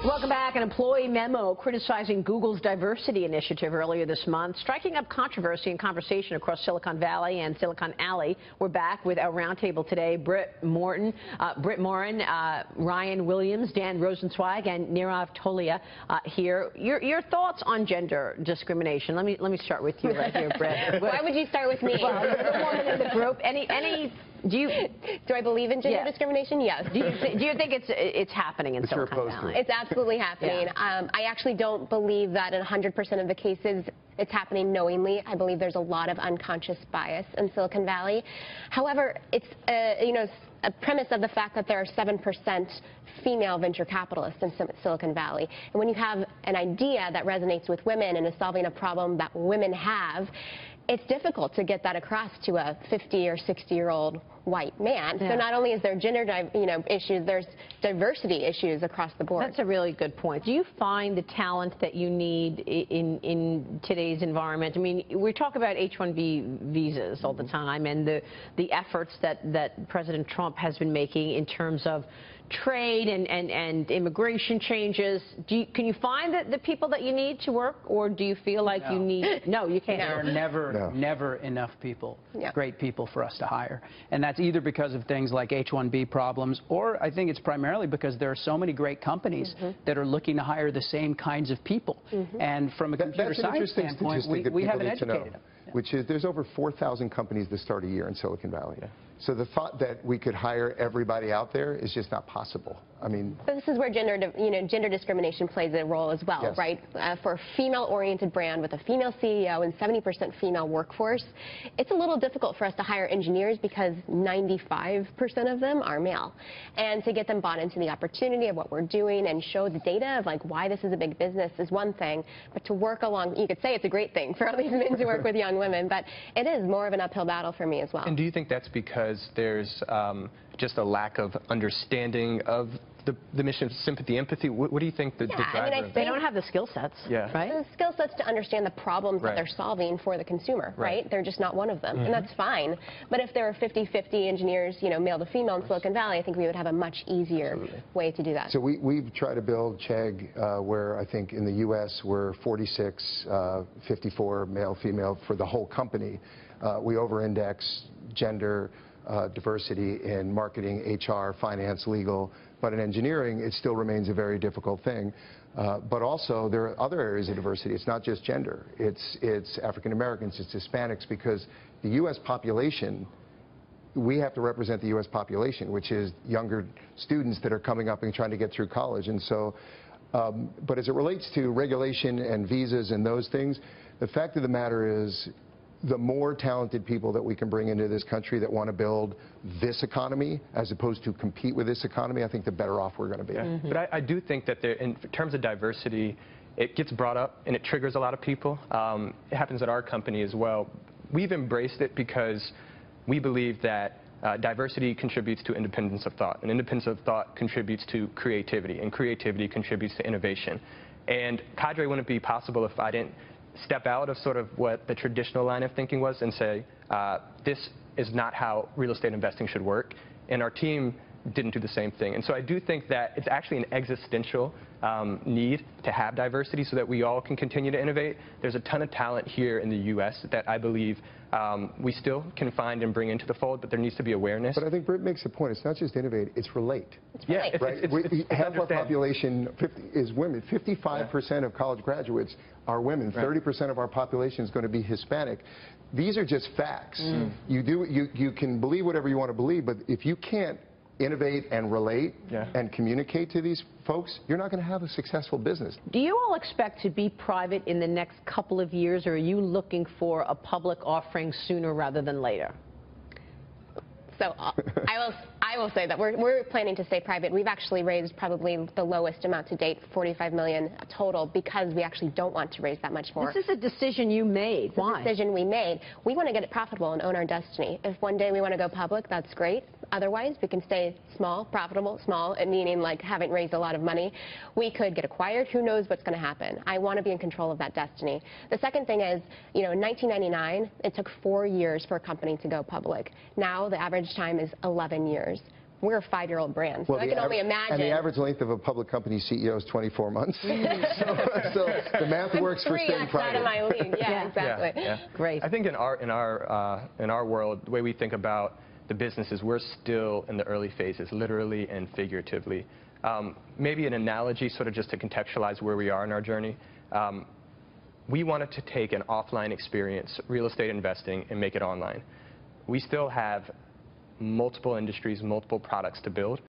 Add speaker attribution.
Speaker 1: Welcome back. An employee memo criticizing Google's diversity initiative earlier this month, striking up controversy and conversation across Silicon Valley and Silicon Alley. We're back with our roundtable today: Brit Morin, Ryan Williams, Dan Rosensweig, and Nirav Tolia here. Your thoughts on gender discrimination? Let me start with you right here, Brit.
Speaker 2: Why would you start with me?
Speaker 1: Well, you're the woman in the group. Do
Speaker 2: I believe in gender discrimination? Yes.
Speaker 1: Do you think it's happening in Silicon Valley?
Speaker 2: It's absolutely happening.
Speaker 1: Yeah.
Speaker 2: I actually don't believe that in 100% of the cases it's happening knowingly. I believe there's a lot of unconscious bias in Silicon Valley. However, it's a premise of the fact that there are 7% female venture capitalists in Silicon Valley. And when you have an idea that resonates with women and is solving a problem that women have, it's difficult to get that across to a 50 or 60-year-old white man. Yeah. So not only is there gender issues, there's diversity issues across the board.
Speaker 1: That's a really good point. Do you find the talent that you need in today's environment? I mean, we talk about H-1B visas all the time, and the efforts that President Trump has been making in terms of trade and immigration changes. Can you find the people that you need to work, or do you feel like you need? No, you can't.
Speaker 3: There are never enough people, great people for us to hire, and that's either because of things like H-1B problems, or I think it's primarily because there are so many great companies that are looking to hire the same kinds of people. And from a computer science standpoint, we haven't educated them.
Speaker 4: Which is, there's over 4,000 companies that start a year in Silicon Valley. So the thought that we could hire everybody out there is just not possible. I mean,
Speaker 2: but this is where gender discrimination plays a role as well, right? For a female-oriented brand with a female CEO and 70% female workforce, it's a little difficult for us to hire engineers because 95% of them are male. And to get them bought into the opportunity of what we're doing and show the data of like why this is a big business is one thing, but to work along, you could say it's a great thing for all these men to work with young women, but it is more of an uphill battle for me as well.
Speaker 5: And do you think that's because there's just a lack of understanding of the mission, sympathy, empathy? What do you think the driver?
Speaker 2: I mean,
Speaker 1: they don't have the skill sets, right?
Speaker 2: The skill sets to understand the problems that they're solving for the consumer, right? They're just not one of them, and that's fine. But if there were 50-50 engineers, male to female in Silicon Valley, I think we would have a much easier way to do that.
Speaker 4: So we've tried to build Chegg, where I think in the U.S. we're 46, 54 male, female for the whole company. We over-index gender diversity in marketing, HR, finance, legal, but in engineering it still remains a very difficult thing. But also there are other areas of diversity. It's not just gender. It's African Americans, it's Hispanics, because the U.S. population, we have to represent the U.S. population, which is younger students that are coming up and trying to get through college. And so, but as it relates to regulation and visas and those things, the fact of the matter is, the more talented people that we can bring into this country that want to build this economy as opposed to compete with this economy, I think the better off we're going to be.
Speaker 5: But I do think that in terms of diversity, it gets brought up and it triggers a lot of people. It happens at our company as well. We've embraced it because we believe that diversity contributes to independence of thought, and independence of thought contributes to creativity, and creativity contributes to innovation. And Cadre wouldn't be possible if I didn't step out of sort of what the traditional line of thinking was and say, this is not how real estate investing should work. And our team didn't do the same thing. And so I do think that it's actually an existential need to have diversity so that we all can continue to innovate. There's a ton of talent here in the U.S. that I believe we still can find and bring into the fold, but there needs to be awareness.
Speaker 4: But I think Brit makes a point. It's not just innovate, it's relate.
Speaker 2: It's relate.
Speaker 4: Right? Half our population is women. 55% of college graduates are women. 30% of our population is going to be Hispanic. These are just facts. You can believe whatever you want to believe, but if you can't innovate and relate and communicate to these folks, you're not going to have a successful business.
Speaker 1: Do you all expect to be private in the next couple of years, or are you looking for a public offering sooner rather than later?
Speaker 2: So I will say that we're planning to stay private. We've actually raised probably the lowest amount to date, $45 million total, because we actually don't want to raise that much more.
Speaker 1: This is a decision you made. Why?
Speaker 2: It's a decision we made. We want to get it profitable and own our destiny. If one day we want to go public, that's great. Otherwise, we can stay small, profitable, small, meaning like haven't raised a lot of money. We could get acquired. Who knows what's going to happen? I want to be in control of that destiny. The second thing is, in 1999, it took 4 years for a company to go public. Now, the average time is 11 years. we're a 5-year-old brand, so I can only imagine.
Speaker 4: And the average length of a public company CEO is 24 months. so the math works for staying private.
Speaker 2: I'm 3x out of my league. Yeah, exactly.
Speaker 5: Yeah.
Speaker 1: Great.
Speaker 5: I think in our world, the way we think about the business is we're still in the early phases, literally and figuratively. Maybe an analogy, sort of just to contextualize where we are in our journey. We wanted to take an offline experience, real estate investing, and make it online. We still have multiple industries, multiple products to build.